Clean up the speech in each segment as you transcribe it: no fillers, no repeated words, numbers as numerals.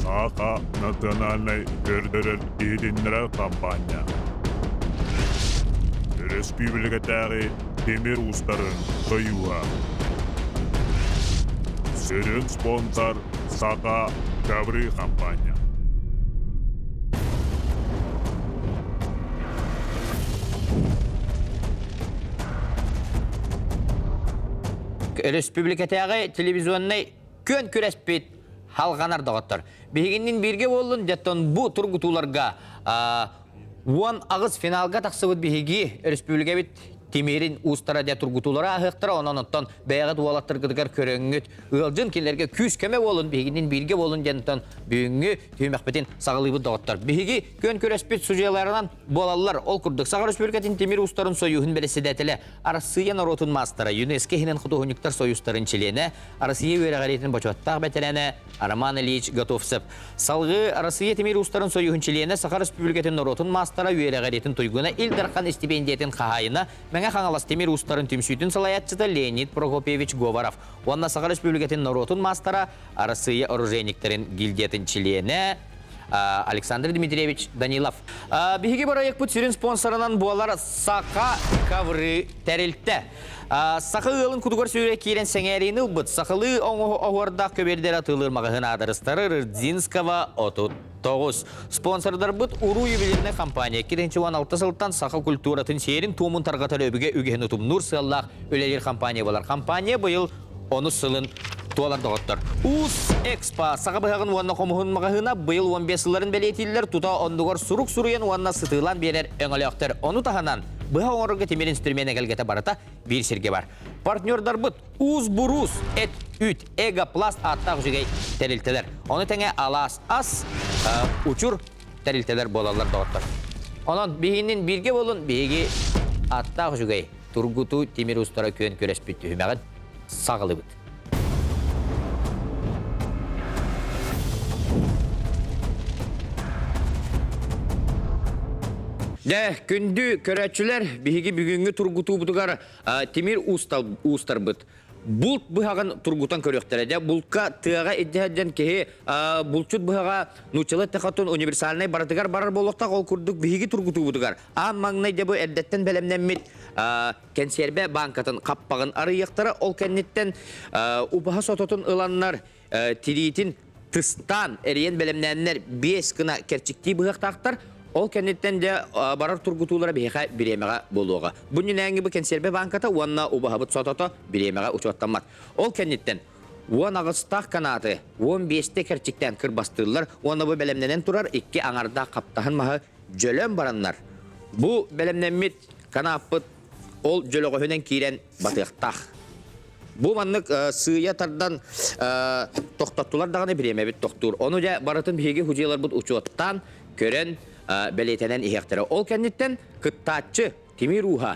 АК национальный көрдөрөр иединнер компания. Республикадагы темир устарын союга. Сөрін спонсор Сака Гаври компания. Республикатағы телевизионный көн күреспет халғанар дағыттыр. Бегіннен берге болын, жаттан бұ тұрғытуларға уан ағыз финалға тақсыбыд беги республика бит темерин устара де тургутулара ахыктара ононтон бәяга дуалаттыр кыдыгар көрөңүт ылжын келерге күз кеме болун бегинин бирге болун жантан бүгүнгү түймөкпетин сагылыбы доготтор беги көн көрөспет сужеларынан болалар ол курдук сагыр республикатын темир устарын союхун белеседетеле Россия народун мастера ЮНЕСКО хинен художниктар союзтарын члене Россия верагалетин бочоттак бетелене Роман Ильич Готовцев салгы Россия темир устарын союхун члене сагыр республикатын народун мастера верагалетин туйгуна Илдархан стипендиятын кахайына Меңе қаңалас темир устарын түмсүйтін салаятчыда Леонид Прокопьевич Говоров. Онна Саха Республикатын народун мастера Россия оружейниктерин гильдиятын члене Александр Дмитриевич Данилов. Бихиги барайық бұт сүрін спонсорынан буалар Сака Кавры тәрілтті. Сақы ғылын күдігір сөйре кейрен сәңәрейіні бұт. Сақылы оғырдақ көбердер атылыр мағығын адырыстары Рдзинского отут. Тоғыз. Спонсордар бұд ұру юбилейный компания. 2016 сылттан сақы культуратын серін туымын тарғатар өбіге үгеген ұтым Нұр сыллақ өлелер компания болар. Компания бұйыл 10 сылын туалар доғыттыр. Ус Экспо сақы бұғығын уанна қомығын мағығына бұйыл 15 сыларын бәлейтелілер тұта ондығыр сұруқ-сұруен уанна сытылан берер өңіліқтер. Оны тағанан бұға оңырғы темер инструмент әгелгеті барыта бір серге бар. Партнердар бұд Уз-Бурус, Эт-Үт, Эго-Пласт аттақ жүгей тәрілтелер. Оны тәңе алас ас учур тәрілтелер болалар доғыттыр. Онын бейінен бірге болын бейге аттақ жүгей тұргуту темер ұстара көн көрәспетті хүмәғын сағылы бұд. Күнді көрәтшілер бейге бүгінгі тұргуту бұдығар темир ұстар бұд. Бұлт бұғағын тұргутан көріқтері. Бұлтқа тыға әдден кеге бұлтшыт бұғаға нұчылы тәқатын универсалынай барадығар барар болуқтақ ол күрдік бейге тұргуту бұдығар. Маңнай дебі әддеттен бәлемнәммет кәнсербе банкатын қаппағын арыяқтары ол кәннеттен ұбаға сототын ұланнар тирейтін тыстан әрейен бәлемнәнлер 5 күна кәрчікті бұғақтақтар Ол кәнеттен де барар тургутулары бейға биремеға болуға. Бұнын әңгі бұл кәнсербе банката уанна ұбағабыт сотото биремеға ұчуаттамат. Ол кәнеттен уан ағыстақ канаты 15-те кәрчіктен кірбастырылар, уанна бұл бәлемненен тұрар 2 аңарда қаптағын мағы жөлен баранлар. Бұл бәлемненмет канапыт ол жөліғығынан кейрен батықтақ. Бұл маннық сыя тардан тоқтаттылар дағаны биремебет тоқтур. Оны да баратын бейге хұжиялар бұд ұчуаттан көрен бәлетенен иектері. Ол кәнеттен кыттатчы темир уға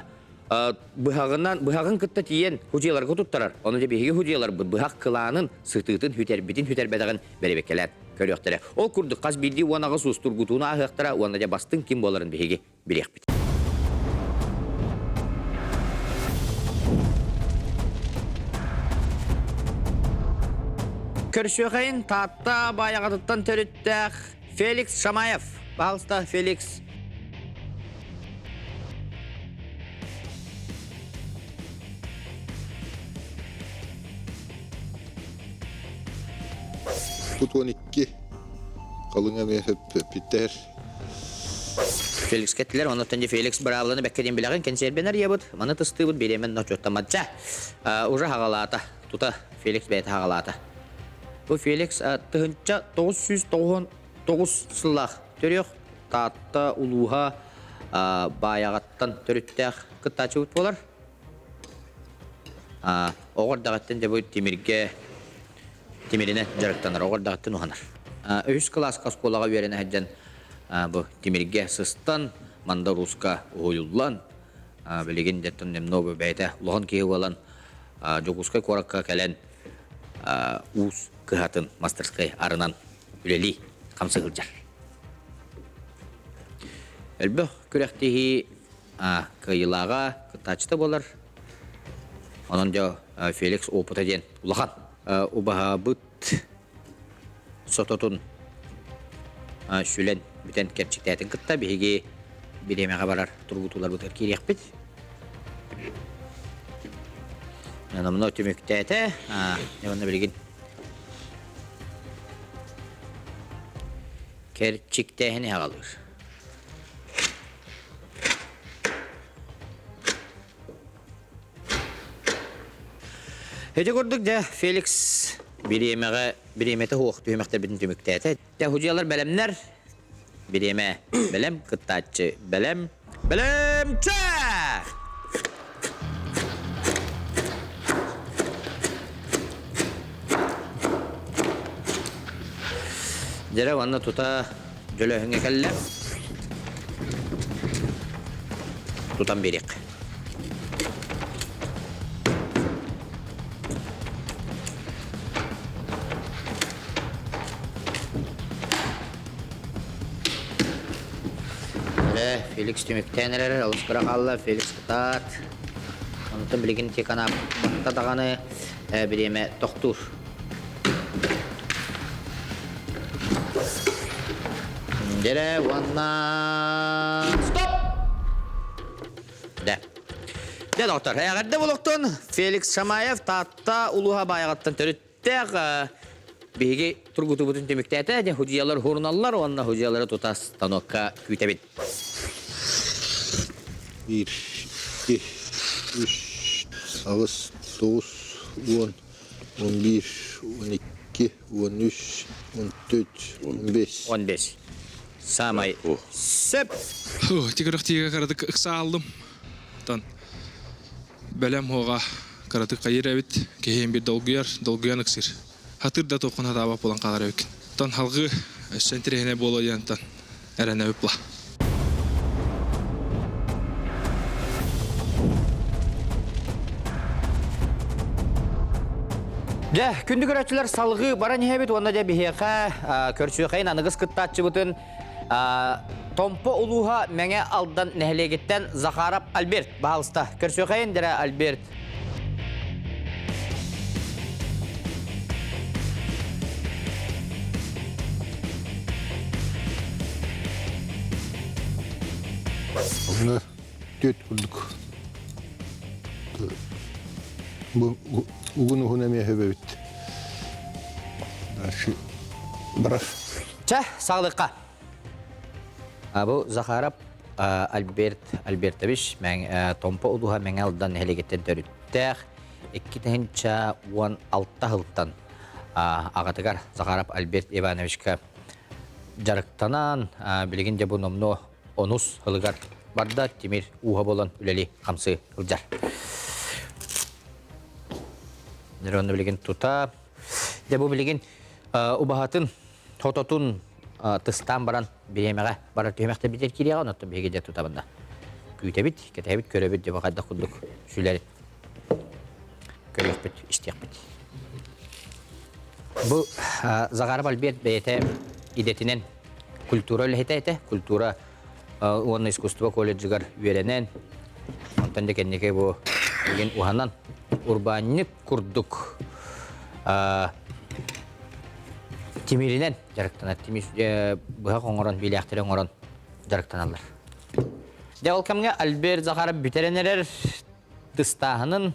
бұғағын кытта тиен хұжияларға тұттарар. Оны да бейге хұжиялар бұд бұғақ қыланын сытытын хүтер-бәдіғын бәребекелер көріқтері. Ол күрді қаз білді уанағы сұстыр ғутуына ағықтыра, уанна да бастың кем боларын бейге білек біт. Көршіғайын татта баяғатыттан төріттәқ Феликс Шамаев. Бағылыста Феликс. Тут 12 қалыңа біттер. Феликс кеттілер, оны түнде Феликс бұрағылыны бәккеден біліғін кәнсербенер ебіт, маны тұсты бұд беремен ночоттамаджа. Уже хағалата, тұта Феликс бәйті хағалата. Бұл Феликс тұхынша 999 сыллақ төрек татта улуға баяғаттан төріттәқ күттачы өт болар. Оғырдағаттан де бұл теміріне жарықтанар, оғырдағаттан ұғанар. Өз класс қасқолаға верені әдден бұл темірге сыстан, манда русқа ойыллан, білеген деттен немнобы бәйті ұлған кейі олан, жоғысқай қораққа кәлен ұз кығатын мастерскай арынан үлелі қамсы ғылжар. Әлбі көректегі қайылаға күттачыты болар. Онын да Феликс опыта ден ұлаған. Ұбаға бұт сототын Sülen bütün gerçekten kıtta bihigi bilemeğe barar turgutular bu tür kiriyakbit. Yani bunu tümüktete. Ne onu bilgin. Gerçekte ne kalır? Hece gördük de Felix bir yemeğe hoğuk tüymekler bütün tümüktete. De hocalar belemler bir yemeğe belem kıttaççı belem çak! Jere vanna tuta jöle hünge kelle. Tutan birik. Felix tümükteneler, alışkıra kalla, Felix kıtat. Onutun bilgin tekana batta dağını bir yeme doktor. Jere vanna stop. De doktor, eğerde buluktun Felix Şamayev tatta uluha bayağıttan törüttek bihigi turgutu bütün tümüktete de huciyalar hurnallar onna huciyalara tutas tanokka kütebit. 1, 2, 3, 9, 9, 10, 11, 12, 13, 14, 15. 15. Samay. Söp. Tigarık karadık ıksa aldım. Tan. Belem hoğa karadık kayır evit. Kehin bir dolguyan ıksır. Hatırda tokun hataba polan kalar evikin. Tan halgı sentirehine bolayan tan. Erene öpla. De kündü görәчеләр салгы бара нихәбит онда да бихеқа көрсөкәйн аныгыз кыттатчы бутын Томпо улуха мәңе алдан нәһлегеттен Захаров Альберт баалыста көрсөкәйн дәрә Альберт. Ona 4 kurduk. Bugün hunamaya hebebit. Şu bırak. Çah sağlıkka. Bu Захаров Альберт табиш мен Томпо улуха мәңе алдан нәһлегеттен төрүттәк. 2-16 жылдан агатыгар Захаров Альберт Ивановичка жарыктанан билген де бу номно онус хылыгар барда Тимир уха болон үлели камсы ылжар. Нерон билген тута. Де бу билген убахатын тототун тыстан баран биремеге барар төмөктө битер кирия оноттум беге де тутабында. Күйтебит, кетебит, көрөбүт деп кайда кулдук сүлөр. Көрөбүт, иштекбит. Бу Захаров Альберт бете идетинен культура лехете, культура он искусство колледжгар үйренен. Онтан да кеннеке бу деген уханан урбанник курдук. Тимиринен жарыктанат. Тимир буга коңорон биляктерен орон жарыктаналар. Де ол кемге Альберт Захаров битеренерер тыстахынын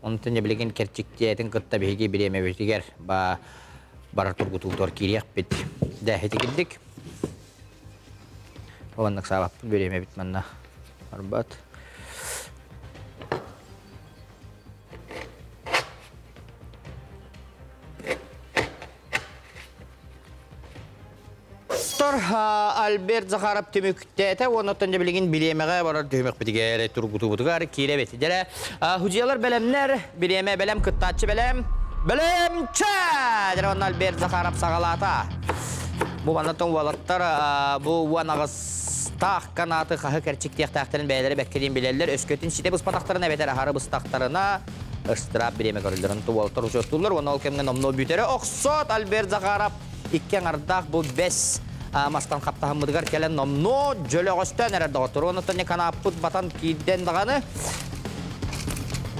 онтан билеген керчиктетин кытта беги биреме бетигер ба барар тургутултор кириyak бит. Де хетикидик. Оннак сабап биреме бит манна. Арбат. Альберт Захаров төмөктәтә, оннан да билген билемеге барар төмөк битигәре тургуту бутугар кире бит. Дәре хуҗалар белемнәр, билеме белем кыттачы белем. Белемчә! Дәре Альберт Захаров сагалата. Бу банатон валаттар бу ванагыз тах канаты хахы керчиктек тахтарын бәйләре бәккедин биләләр өскөтүн сите бус патактарына бетер хары бус тахтарына ыстырап билеме көрүлдөрөн тубалтыр учоттулар. Оны кемге номно бүтере оксот Альберт Захаров иккен ардак бу 5 мастан каптаһын мыдыгар келен номно жөлөгөстөн эрер доктор. Оны тане канаппыт батан кийден даганы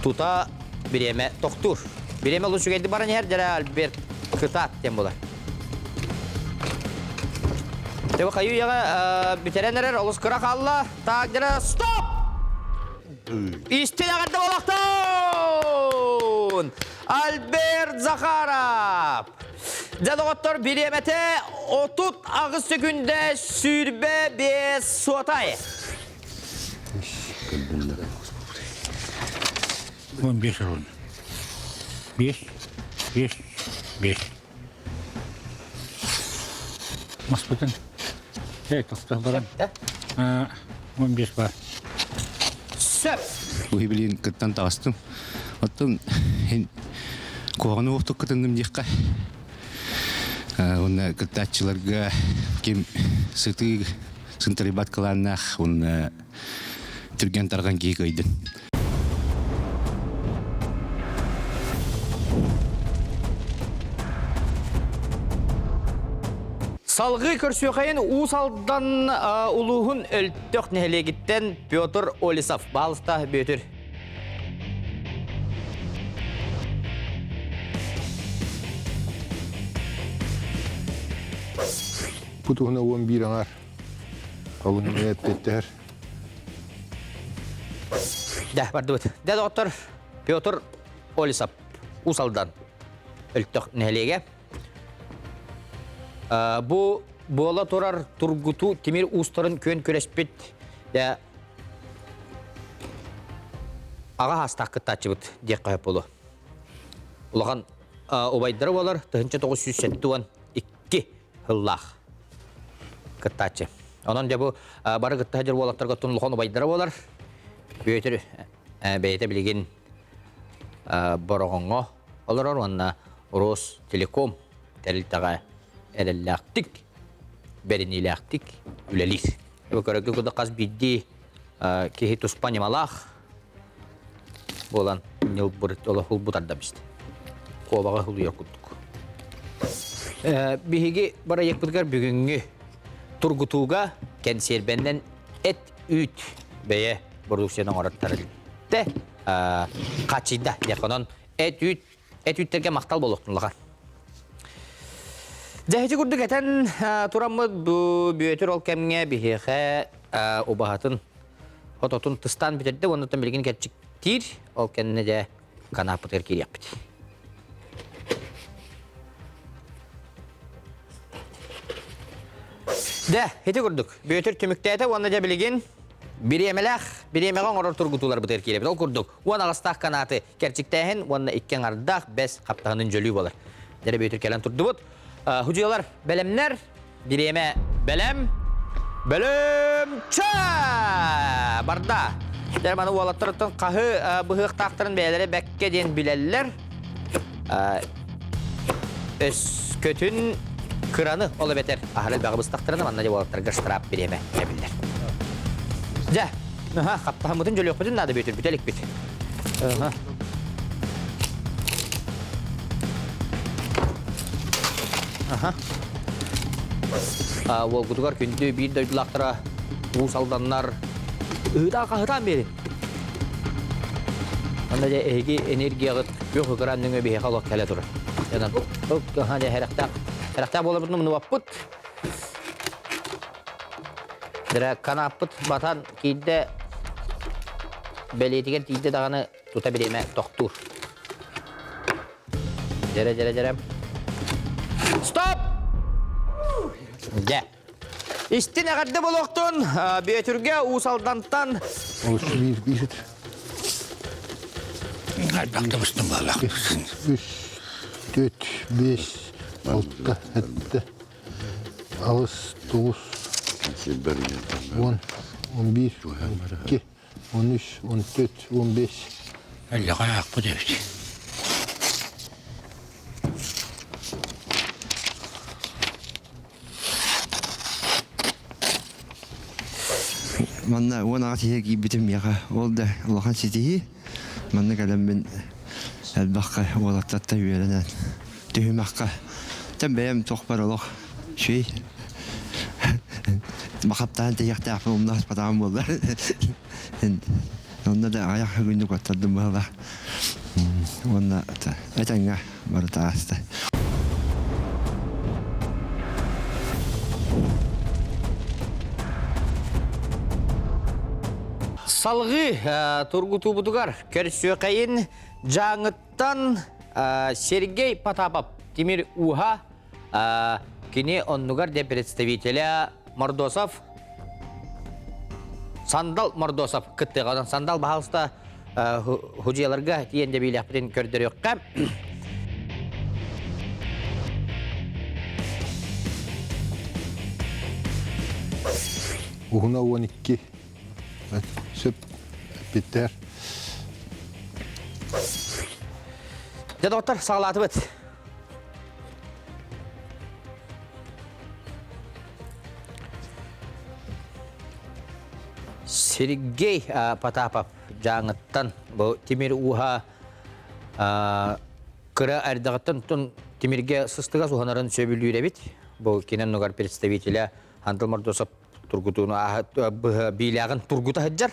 тута биреме доктор. Биреме лушу келди барын her жere Альберт кытат тем була. Тева кайы яга битеренерер олус кыра қалла. Так, дера, стоп! Истин ағырды болақтын! Альберт Захаров! Жадығыттыр биремете 30 ағыз секунде сүрбе бес суатай. 15 рун. 5. Маспытын. Тастық барам. 15 бар. Сөп! Уй билин кыттан тастым. Оттон коғаны оқтық кытындым дейққа. Онна кыттатчыларға кем сыты сынтарибат кыланнақ, онна түрген тарған кейк өйдін. Салғы көрсөйқайын ұсалдан ұлығын өлттіқ нәлегіттен Петр Олисов. Балыста бөтір. Путуғына 11 аңар. Қалың әттеттер. Дә, барды бұд. Дәді оттыр Петр Олисов. Ұсалдан өлттіқ нәлеге. Бұ бола тұрар тұргуту темір ұстарын көн көреспет. Дә, аға хастақ кыттатчы бұд дек қайып болу. Улаған обайдары болар 1972 ғыллақ кыттатчы. Онан де бұ бары кытта жыр болақтарға тұнылған обайдары болар. Бөйтір бәйті білеген бұрығыңға олар орғанна Ростелеком тәрілтіға әрілләқтік, бәрінеләқтік үләлік. Көрігі күді қаз бидді кейі тұспан емалақ болан нел бұрыт олы хұл бұтарда бізді. Қобаға хұл үйер күттік. Бігеге бара ек бұдығар бүгінгі тұрғытуға кәнсербәнден әт үйт бәйе продукцияның ораттарылды. Қачыда деқонан әт үйттерге мақтал болуқтынлыға. Жәхеті күрдік әтін тұрамы бүйетір ол кәмге бігеға обағатын ототын тұстан бітерді, онытын білген кәтчіктер ол кәніне де канапытыр керек біді. Дә, хеті күрдік. Бүйетір түмікті әті, оны да білген биремеған орыр тұрғытулар бұтыр кереп. Ол күрдік. Оны ағыстақ канаты кәрчіктәйін, оны ikкен ардақ бәс қаптағының жөлі болар. Дәрі бүйетір кәлін тұрды бұд. Hücüyalar, belemler, bireme belem çö! Barda. Dermanı oğlattırıttın qahı bıhıq taqtırın beyleri bəkke den biləller. Öz kötün kıranı olu beter. Ahırıl bağımız taqtırını manna de oğlattır qıştırap bireme ebiller. Cə, qaptağımıdın jölü yok bütün nadı büyütür, bütelik büt. Ол күтігар күнді бір дөйділақтыра ұғыс алданлар ұғыда берін. Онда де әйге энергияғыт көк ұғыранның өбе қалық кәлі тұры. Әріқтақ болы бұдың мұны баппыт. Дірі канаппыт батан кейді бәлетіген тейді дағаны тұта береме тоқтур. Жәрі. Стоп! Дә. Истин әғарды болуқтын, бүйетірге ұсалдантан. Олыс bir. Әлбәқті бұстың балақты. 3, 4, 5, 6, 7, Ağız, 9, 10, 11, 12, 13, 14, 15. Әлі қаяқ бұ дөйді. Manna ona atiye gibitim ya. Oldu. Allah'ın sitihi. Manna kalemmin elbakka oğlattatta üyelenen. Dühümakka. Tembeyem tohbar olaq. Şey. Bakaptan teyakta yapmam nas patam oldu. Onda da ayak günlük otladım valla. Onda etenge var taasta. Салғы тургуту будугар көрсөкайын жаңыттан Сергей Потапов Тимир Уха кене оннугар де представителя Мордосов Сандал Мордосов кыттыгадан Сандал бахалста хужияларга тиенде биляппен көрдөрөккө Угуна 12 сөп биттер. Де доктор сагалаты бит. Сергей Потапов жаңыттан бу Тимир Уха кыра ардагаттан тун Тимирге сыстыга суханарын сөбүлүүрө бит. Бу кинен нугар представителя Андал Мордосов тургутуну билагын тургута хаджар.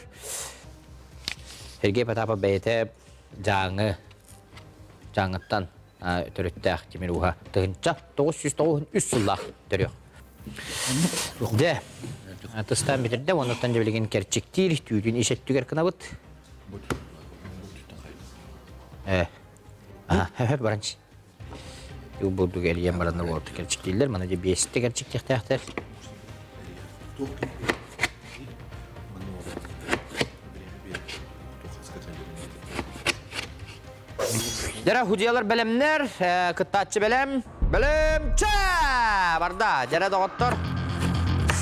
Сергей Потапов бейте жаңыттан төрөттөк Тимир Уха тыгынча 993 жылда төрөк. Де атыстан битерде онуттан жебелеген керчектир түйдүн ишеттүгер кынабыт. Баранчы. Бу келген барандар болду керчектилер, мана же 5 керчектектер. Жара худиялар белемнер, кыттачы белем, белемче барда. Жара доктор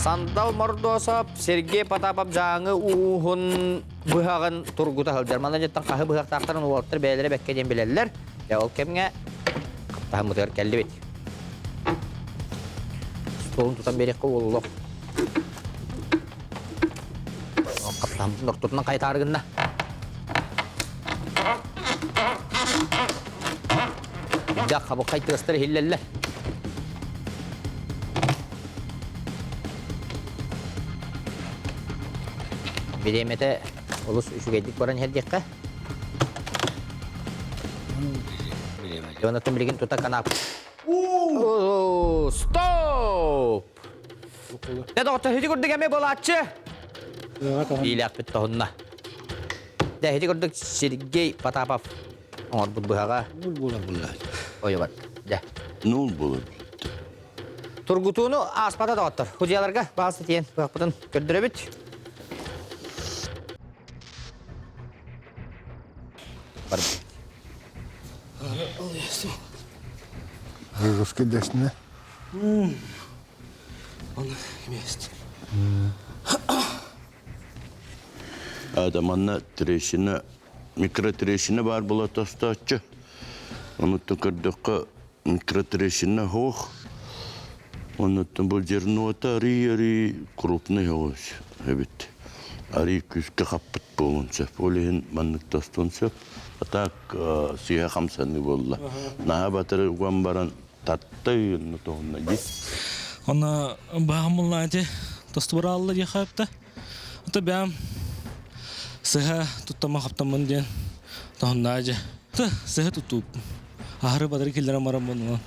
Сандал Мордосов, Сергей Потапов жаңы уғын бұғағын тургута хылдар. Мана жеттен қағы бұғақтақтарын уғалттыр бәлері бәккеден білелер. Ол кемге қаптағы мұтығыр кәлді бет. Столын тұтан берек қол олық. Қаптағы нұртұтынан қайтарығында. Да қабы қайтығыстыр хиллелі. Бидемете олус үшігейдік баран хердекқа. Jonathan bilgin tuta kanap. Stop! Ne doktor hedi gördük eme bolatçı. İlak bitti onunla. De hedi gördük Sergey Potapov. Or bu buhaga. Bular. Oyu var. De. Ne olur? Turgutunu aspada doktor. Hucayalarga bazı diyen bakmadan gördürebit. Var. Русский десне. Он есть. Адаманна трещина, микротрещина бар была тостачы. Оны токырдыққа микротрещина хох. Оны бұл жернуата ари крупный хос. Эбит. Ари күске қаппыт болын сөп. Олеген маннық тостон сөп. Так сия хамсаны болла. Наха батыры уган баран таттай нутоғынна гит. Она багамулладе тостбаралла яхапта. Ата бям сыха туттама хаптамын ден. Тохнаже. Та сыха туттуп. Ахыры батыры келдер маран болман.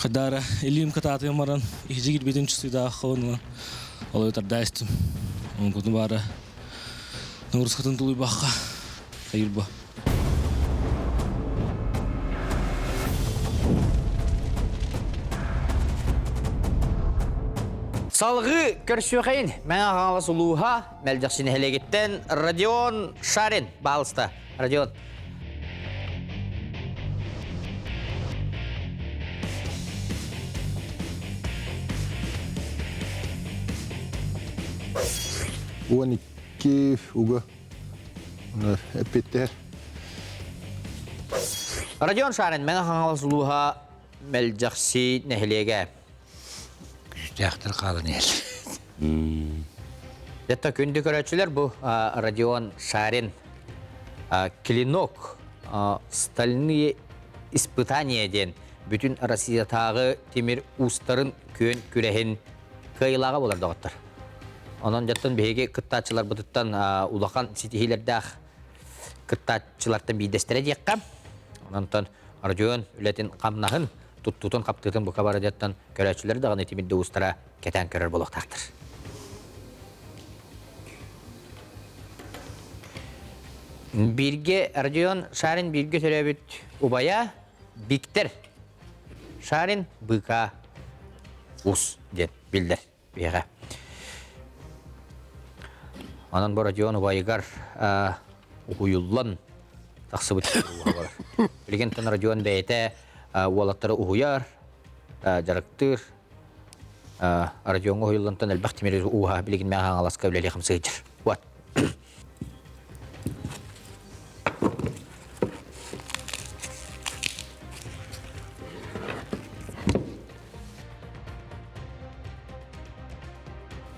Кадара илим кататы маран. Ихжигит бетін чүсіда ақауын. Олай тардайстым. Он күтін бары. Нұрысқатын тулай баққа. Қайыр ба. Салғы көрсөкейін мәңа қаңалы сұлуға мәлдіқсіне хелегеттен Родион Шарин бағылысты. Родион. Он iki uga. Bitter. Родион Шарин мәңа қаңалы сұлуға мәлдіқсіне хелеге. Яқтыр қалын ел. Дәтті күнді көрәтшілер бұл Родион Шарин клинок стальные испытания ден бүтін Россиятағы темір ұстарын көн күрәхін қайлаға болар дағыттыр. Онын жаттын бейге кыттатчылар бұтыттан улақан сетихилердәқ кыттатчылардан бейдестері дейққа. Онын Родион үлетін қамнағын туттутун каптытын бука бара жаттан көрәчүлөр дагы тимирде устара кетен көрөр болуктактыр. Birge Arjon Şarin birge töröbüt ubaya Bikter Şarin bıka us det bildir biga. Anan bu Arjon ubayıgar uyullan taksıbıt uğular. Bilgen tan Arjon beyte uğalatları uğuyar jaraktır. Arjon uyullan tan elbaqti meri uğha bilgen meğen alaska bileli xamsıcır. What?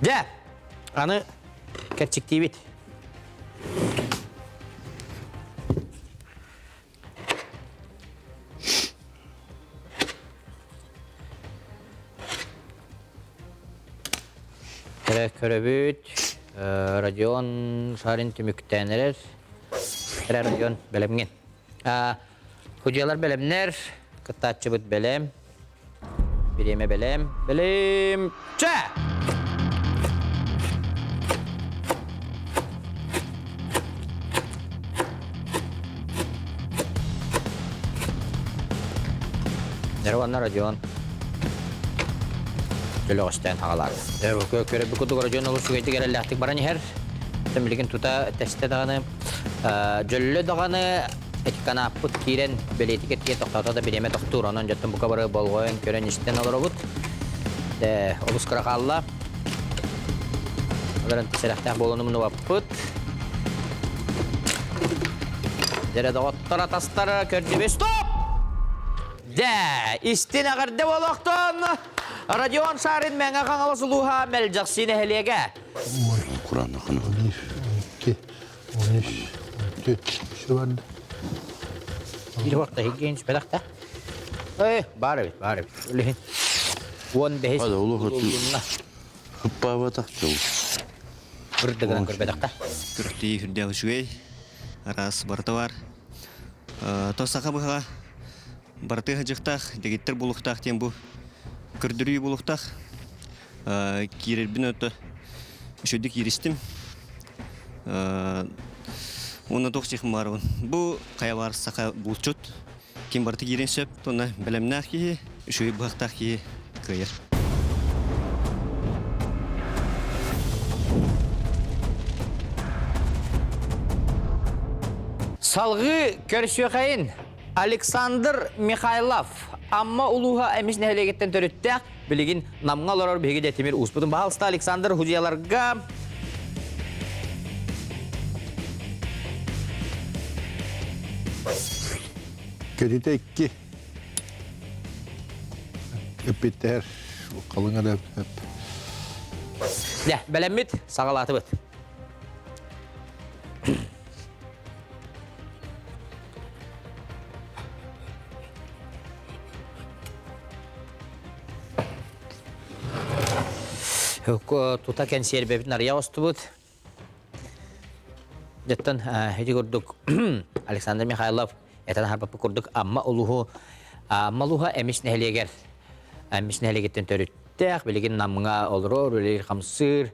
Ya, anı gerçekliği bit. Köröbüt, radyon Şarin tümükteneler, radyon belemgen. Hocalar belemler, kıtaççı bit belem, bileme belem, ça! Nervanlar radyon. Jolo kostan hakalar. Köre bu kutu radyon olur sugayti gerelaktik barani her. Temlikin tuta teste dağını jollo dağını etkana put kiren beletiket diye toktata da bileme doktor onun jattın bu kabarı bolgoyen kören isten olur obut. De olus krakalla. Olaran selahta bolonumunu vaput. Dere doktor ataslara kördübe stop. De istine garde bolokton. Radyon Şarin menga kangal suluha meljaksine helege. Kur'an akını. 12, 13, 14. Şu vardı. Bir vakta hiç bedakta. Bari. Ulihin. Won behes. Hadi ulu hatu. Hıppa batak çoğu. Bırdıgıdan kır bedakta. Түртті хүрдегі жүгей, арас барты бар. Тосақа бұға барты ғыжықтақ, дегеттер бұлықтақ тен бұ. Күрдірүй бұлықтақ. Керербін өті үшөді керістім. Оны тоқ чекім барығын. Бұ қаялар сақа бұлчут. Кен барты керен сөп, тона білімнақ кеге, үшөй бұқтақ кеге көйер. Salgı körüşüqayın Aleksandr Mikhailov amma uluha emis nehelegetten törüttək biligin namgal orar begi de temir uspudun bahalsta Aleksandr hujiyalarga Kötüte 2. Öpütter. Kalın adam hep. ya belemmit sağalatı bit. Tuta ken serbebit narıya ostubut. Jattan hedi kurduk Aleksandr Mikhailov etan harpapı kurduk amma uluha emis neheleger. Emis nehelegetten törüttək biligin namına olurur, bilir kamsır.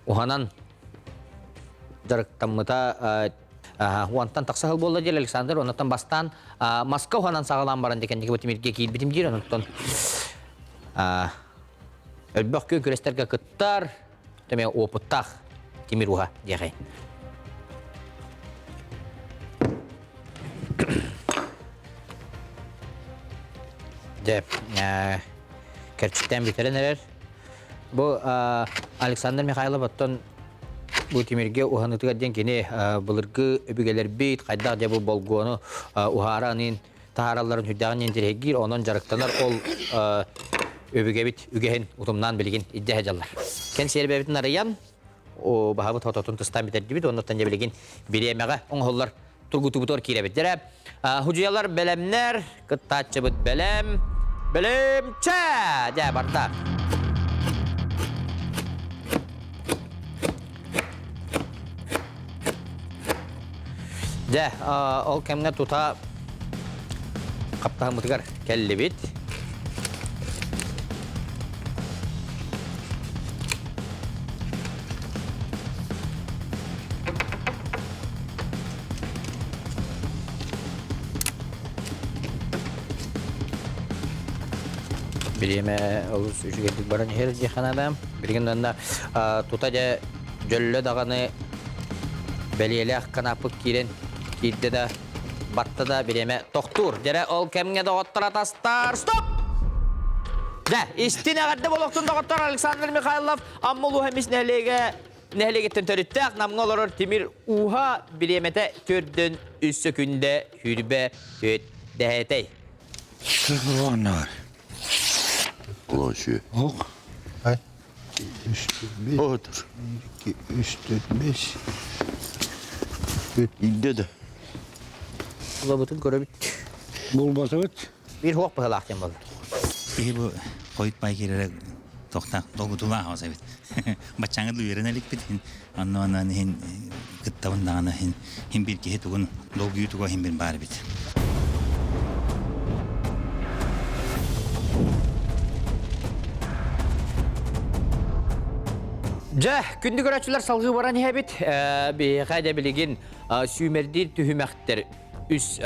Uhanan jarıktamıta Huantan taksahıl bolda jel Aleksandr onatan bastan Moskva uhanan sağalan baran dekendeki batimirge kiyil bitim jir onatan Elbaq kön küresterge kıttar, teme oputtak timir uha diye. De kerçikten biteren erer. Bu Aleksandr Mikhailov atton bu timirge uhanıtıga den kene bulurgu öbügeler bit kayda de bu bolgonu uharanın taharaların hüddağın yendirhegir onun jarıktanar ol öbügebit ügehen utumdan bilgin iddia hejallar. Ken serbebitin arayan o bahabıt hototun tıstan biter gibi ondan da bilgin bir yemeğe on hollar turgutu butor kirebitler. Hucuyalar belemler kıtaççıbıt belem ça de barda. De ol kemne tuta kaptağı mıtıgar kelli bit. Bileme olus ücretlik baran her cihanada. Birgin onda tutaca göllü dağını beliyelek kanapık kiren kirde de batta da bileme doktor. Dere ol kemge doktor atastar. Stop! De istine kadar boloktun doktor Alexander Mikhailov ammolu hemis nehlegetten törüttek namga olurur Timir Uha bilemete tördün üssü günde hürbe töt dehetey. Sırgılan var. Ulan şey. Ok. Ay. 3, 4, 5, Otur. 2, 3, 4, 5. İlde de. Ula bütün göre bitti. Bulbatı Bir hok bıhılakten buldu. İyi bu koyut bay girerek toktan dolgutula hausa bit. Bachanga duyurenelik bitin. Anna hin gıttavın dağına hin bir kihe tugun dolguyu tuga hin bir bari bit. Ja, kündü göreçüler salgı baran hebit. Bir kayda biligin sümerdir tühümektir. Üs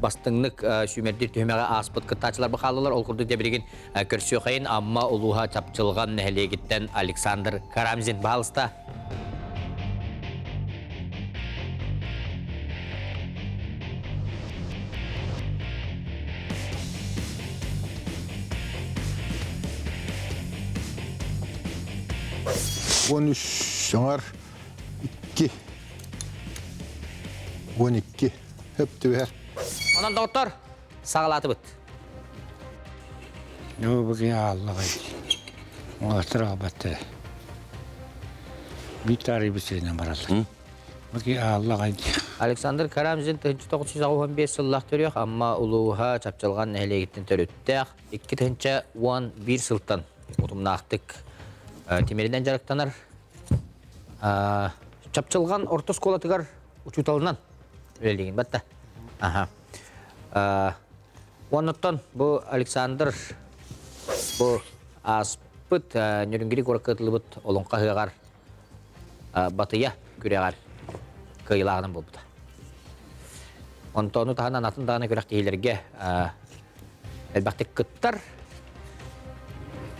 bastınlık sümerdir tühümeğe aspıt kıtaçlar bakalılar. Olkurdu debiligin körsüyokayın amma uluha çapçılgan nehelegitten Alexander Karamzin balsta. On üç şanar 2. 12. Hep de ver. Ondan doktor sağlatı bit. Yo bugün Allah'a. Muhasır abattı. Bir tarihi bir şeyden baralım. Bugün Allah'a. Alexander Karamzin 1995 yıllık törüyor ama uluha çapçılgan nehelegitten törüttük. 2 tınca 11 sıltan. Otumnaqtık. Timeriden jarıktanar. Çapçılgan orta skola tıgar uçutalınan. Öyle deyin batta. Aha. Ondan bu Alexander bu aspıt nörüngiri korkutulubut olonqa hıgar batıya güregar kıyılağının buldu. Ondan onu tahanan atın dağına görek değillerge elbette kıttar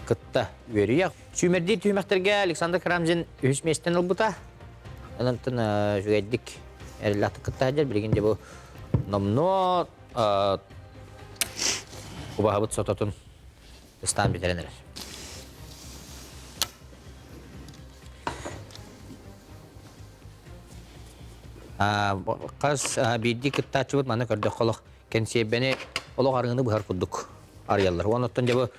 kıtta veriyor. Sümerdi tüymekterge Alexander Karamzin üsmesten olbuta. Ondan şügeydik erlattı kıtta hacer bilgince bu nomno ubahabıt sototun ıstan bitirenler. Qas biddi kıtta çubut mana kördük qoloq. Kense beni oloq arığını bıhar kudduk arıyallar. Ondan bu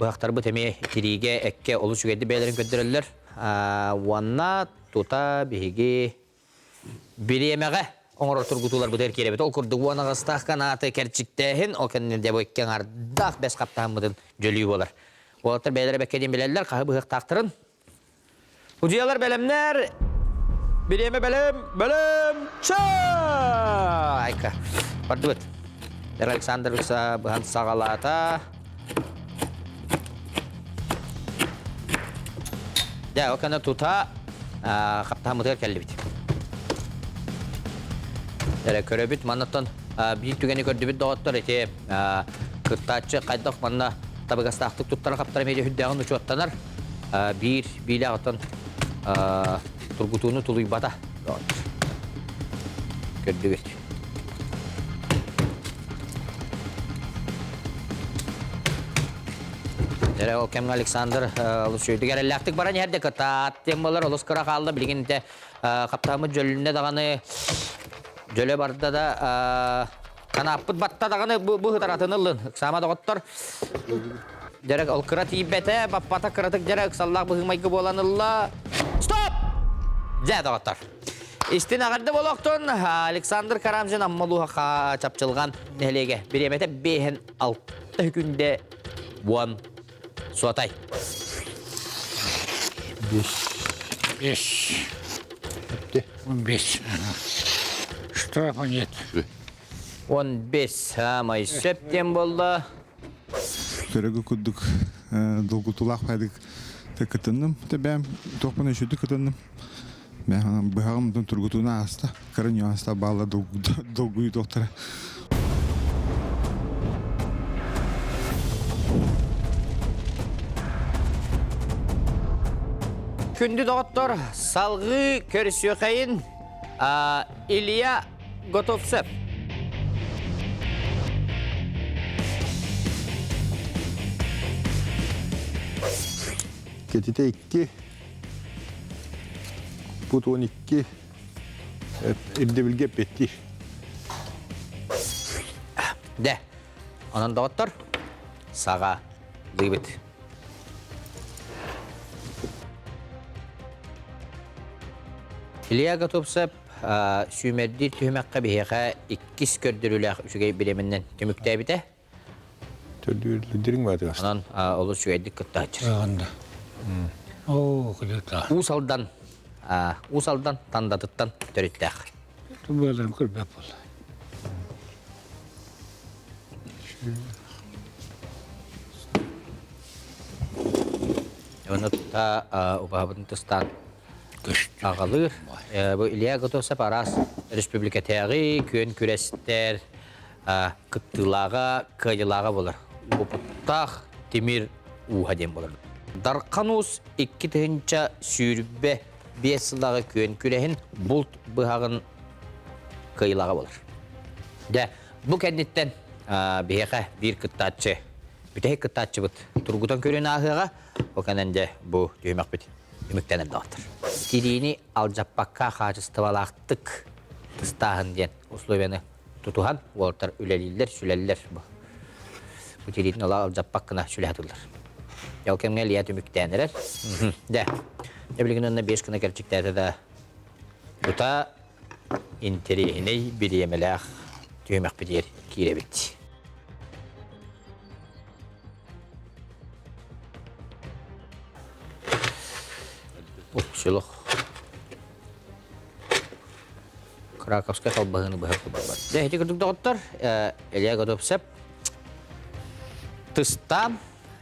bıhaktar bu temi tirige ekke olu şügeydi beylerin köddürürler. Vanna tuta bihigi bilemeğe oңор тургутулар бу деркере бит ол курду вона гастах канаты керчиктехин о кенне деп өккен ардах бес каптамыдын жөлүй болар. Олар бейлер бекедин билелер кахы быгык тактырын. Уҗыялар белемнәр билеме белем ча айка. Барды бит. Александр Уса быган сагалата. Я о кенне тута каптамыдыр келди бит. Köröbüt manattan bir tügeni kördübüt doğatlar ete kırtaçı kaydak manna tabi gastaqtık tuttar kaptara media hüddağın uçuattanlar bir bilağıtan turgutunu tuluy bata kördübüt. Dere o Kemal Alexander oluşuydu. Gerellaktık baran yerde kıtat tembalar olus kıra kaldı bilgin de kaptamı jölünde dağını Jöle barda da kanapıt batta dağını bu hıtaratını ılın. Sama doktor. Derek ol kırat ibete, bappata kıratık derek sallak bıhımayı bolanılla. Stop! Ja doktor. İstin ağırdı boloktun. Alexander Karamzin ammaluha çapçılgan nehlege. Bir yemete behen 6 günde buan suatay. 5. De. 15. Штрафа нет. 15 may septemberda. Körege kudduk dolgutulaq paydık tekatındım. Te ben tokmana şüdü katındım. Ben bağımdan turgutuna hasta. Karın yasta bağla dolguyu doktora. күнді доғыттор салғы көрісіқайын Илья Готовцев. Кетите 2. Пут 12. Ирдебилге петти. Де, онын доғыттор саға дұйбет. Илья Готовцев сүймердер түймәққа бейеға 2 көрдіріліғ үшігей біременнен түмікті әбіті. Төдүрүң бады аст. Онын олы сүгейдік күтті açır. Ағанда. О, құлыта. Усалдан тандатыттан төріттәқ. Тубаларым көрбәп болды. Оны та ұбағыбын тұстан ағалыр. Бұл Илья Готовцев арас республика тәғи, көн күрестер, күттілаға, кайылаға болар. Бұпыттақ темір уға дем болар. Дарқанус 2 түхінші сүйірбе 5 сылдағы көн күрехін бұлт бұғағын кайылаға болар. Дә, бұл кәндеттен бейеға бір күттатшы, бүтәйік күттатшы бұд. Тұрғыдан көрен ағыға, ол кәнінде бұл түймәк бүт. Үміктеніп дағытыр. Тирини алжаппаққа қажыстывалақтық тұстағын ден условияны тұтуған, олар үлелілер, сүлелілер бұл. Бұл тирини алжаппаққына сүле атылыр. Ялкемге лият үміктенірер. Дә, білген онына 5 күні кәрчіктәді да бұта интерейіней бір емеләқ түймәк бітер кейре бітті. Шылық. Краковская қалбағыны бұғыр бар. Дәйті күрдік доғыттар, Илья Готовцев тұста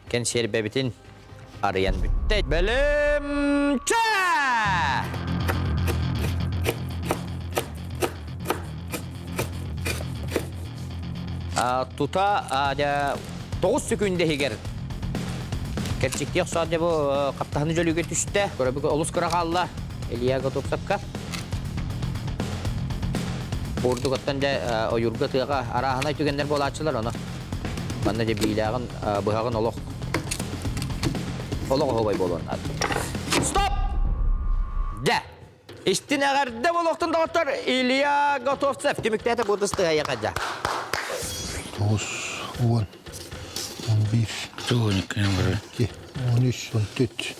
кен сербәбітін арыян бүтті. Бәлімчә! Тута 9 секунде егер Керчиктек саде бу каптаханы жөлүгө түштө. Көрөбүк олус кыракалла Илья Готовцевка. Ордугаттан да оюрга тыга арахана түгендер болачылар аны. Манда же бийлagын быгагын олок. Олок хобай болорнат. Стоп! Да. Истинагарды болохтун доктор Илья Готовцев демектете будысты аякажа. 9, 10, 11. 12 нөмірі. 13, 14.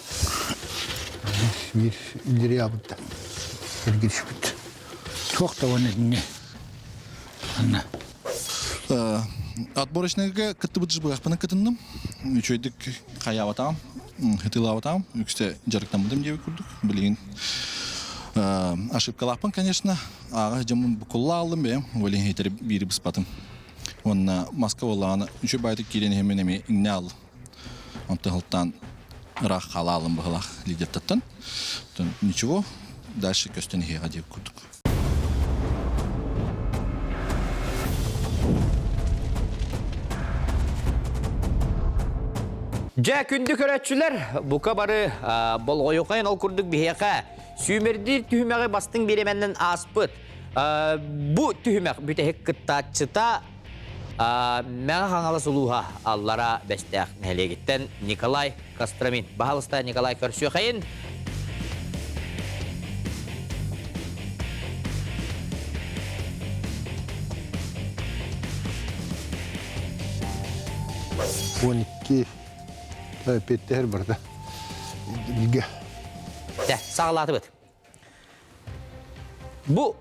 Bir ileri yapıda. Bir giriş bitti. Çok da onu dinle. Anna. Отборочныйга кытты бытыш быгакпаны кытындым. Үчөйдүк каябатам, хытылабатам, үксте жарыктамдым деп көрдүк. Билген ошибкалаппын, конечно. Ага жамын букулла алдым бе. Олен хейтер бири быспатым. Онна Москваланы үчө байтык кирен хеменеме иңне ал. Онтыгылтан рах халалым быгылак лидертаттан. Ничего, дальше көстөн хега деп көрдүк. Жа күнді көрәтшілер, бұқа бары бол ойықайын ол күрдік бейеқа. Сүймердер түйімеғі бастың беременнен аспыт. Бұ түйімеғ бүтәхек күттатшыта мәға қаңалы сұлуға аллара бәстәқ нәлегеттен Николай Костромин. Бағалыста Николай көрсіқайын. Petti her barda. Bilge. Де, сағылаты бұд. Бұ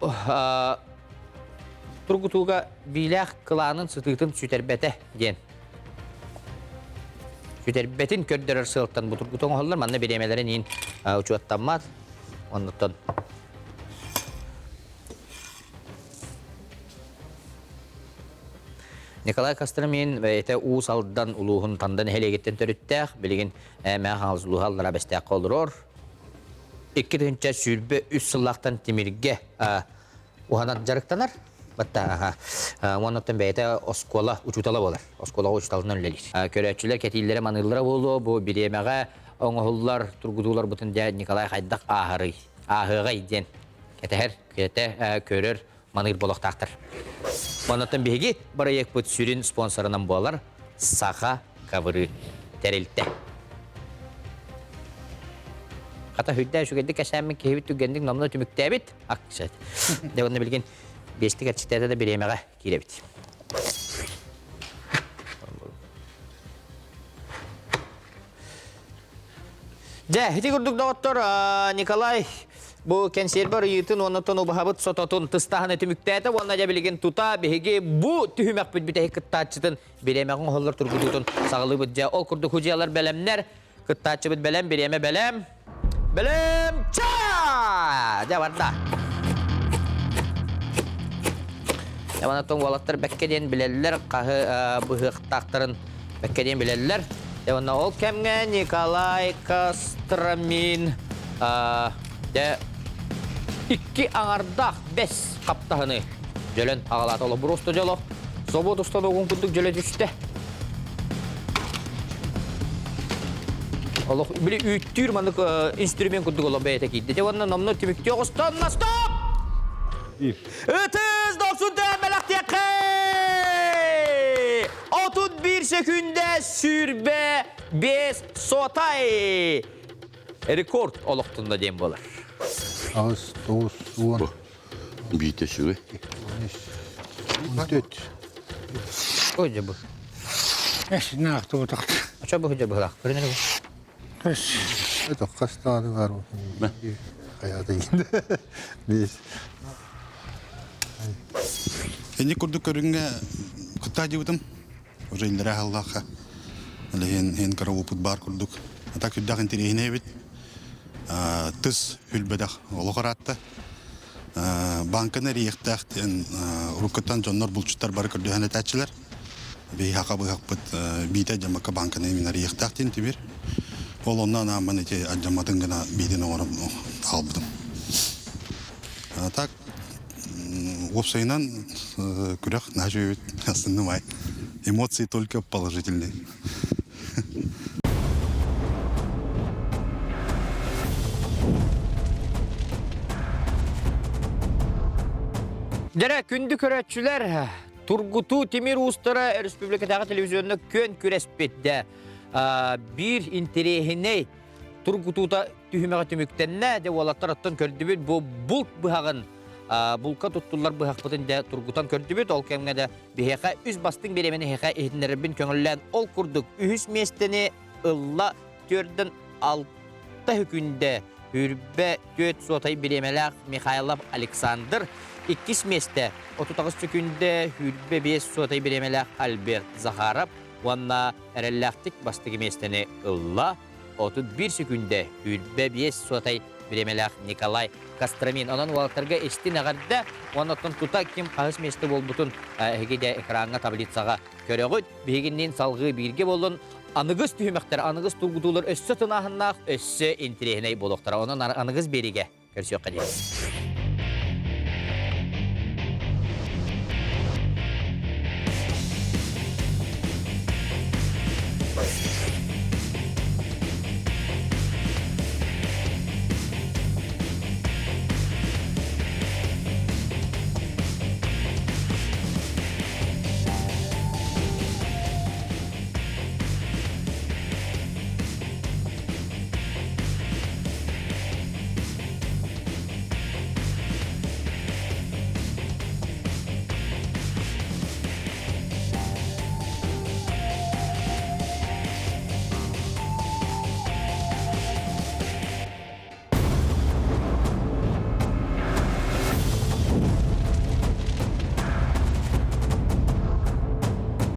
тұрғытуға биләқ қыланын сұтықтың сүтербәті ден. Сүтербәтін көрдірір сылттан бұ тұрғытуға олар, манна беремелерін ең ұчуаттанмад. Ондықтан. Николай Костромин это уус алдан улуғын тандан хелегеттен төріттәқ, білген мәң қаңыз улуға аллара бәстәқ қолдырор. 2 түнчә сүрбі 3 сыллақтан темірге ұғанат жарықтанар. Бәтті, оныттан бәйті оскола ұчутала болар. Оскола ұчуталынан өлелер. Көрәтшілер кәтейлері манылдыра болу, бұл біремеға оңоллар тургутулар бутын дә Николай Хайдак ахырый ден. Кете көрөр маныр болоктактыр. Манаттан беги барайык бут сүрин спонсорынан болар Саха кабыры терилте. Ката хүддә шугедди кәсәмме кебит түгендик намна түмүктәбит. Акчат. Дәванны билген бестик әчтәдә дә биремәгә килебит. Дә, хити күрдүк доктор Николай бу консервер йытын онотон убахабыт сототун тыстаханы түмүктәтә, онна да билген тута беге бу түһүмәк бүтбитә кыттачытын биремәгән холлар тургутун сагылыбыт ja ол күрдүк хуҗалар белемнәр кыттачыбыт белем биреме белем. Белем ча! Ja барда. Ямана тоң валаттар бәккеден биләлләр, каһы быһыктактарын бәккеден биләлләр. Явна ол кемге Николай Костромин де икки аңардақ бес қаптағыны жөлен ағалаты олы бұрысты жолы собот ұстан оғын күндік жөлі жүсті. Олық білі үйттір мандық инструмент күндік олы бәйті кейді. Деванна намны түмікте оғыстанна стоп! Ütüz 90 melekte 31 sekünde sürbe 5 sotay. Rekord oluqtunda dem bolar. Ağız, 9, 10. Битешүгө. 14. Hoca bu. Eşine aktı bu taktı. Aça bu hoca bu laq. Birinə bu. Это кастаны var. Hayata indi. Biz. Эни курдук көрүнгө кытта жибытым. Уже илдере Аллахка. Леген карабут бар курдук. Ата күддак интерейне бит. Тыз хүлбедак олоқаратты. Банканы риектактен рукаттан жоннор булчуттар бар көрдөһөн этәчилер. Бейхака быхакпыт бите жамака банканы мин риектактен тибир. Ол оннан аман эти аджаматын гына биден орам албыдым. Так Опсайнан күрәк нажует основной. Эмоции только положительные. Дәрә күнді көрәтшілер Тургуту Темир Устара Республикадағы телевизионны көн күреспетті. Bir интерехіне Тургутута түйімеға түміктенне де олаттар аттан көрді бұл бұлт бұхағын Булка туттулар бу хакпытында тургутан көрдүбүт ол кемге де бихека үз бастың беремени хека эхнербин көңүллән ол курдук үһүс местени ылла төрдөн 6 хүкүндө хүрбе төт сотай беремелак Михайлов Александр 2 месте 39 секундө хүрбе 5 сотай беремелак Альберт Захаров ванна эреллактик бастыгы местени ылла 31 секундө хүрбе 5 сотай беремелак Николай Костромин. Онан уалаттарға эстин ағарда, онаттан тута кем қағыс месті болбутын әгеде экранға таблицаға көрегіт. Бегіннен салғы бірге болын, анығыз түймектер, анығыз тургутулар өссі тынағыннақ, өссі интерегіней болуқтара. Онан анығыз береге көрсек қадейіз.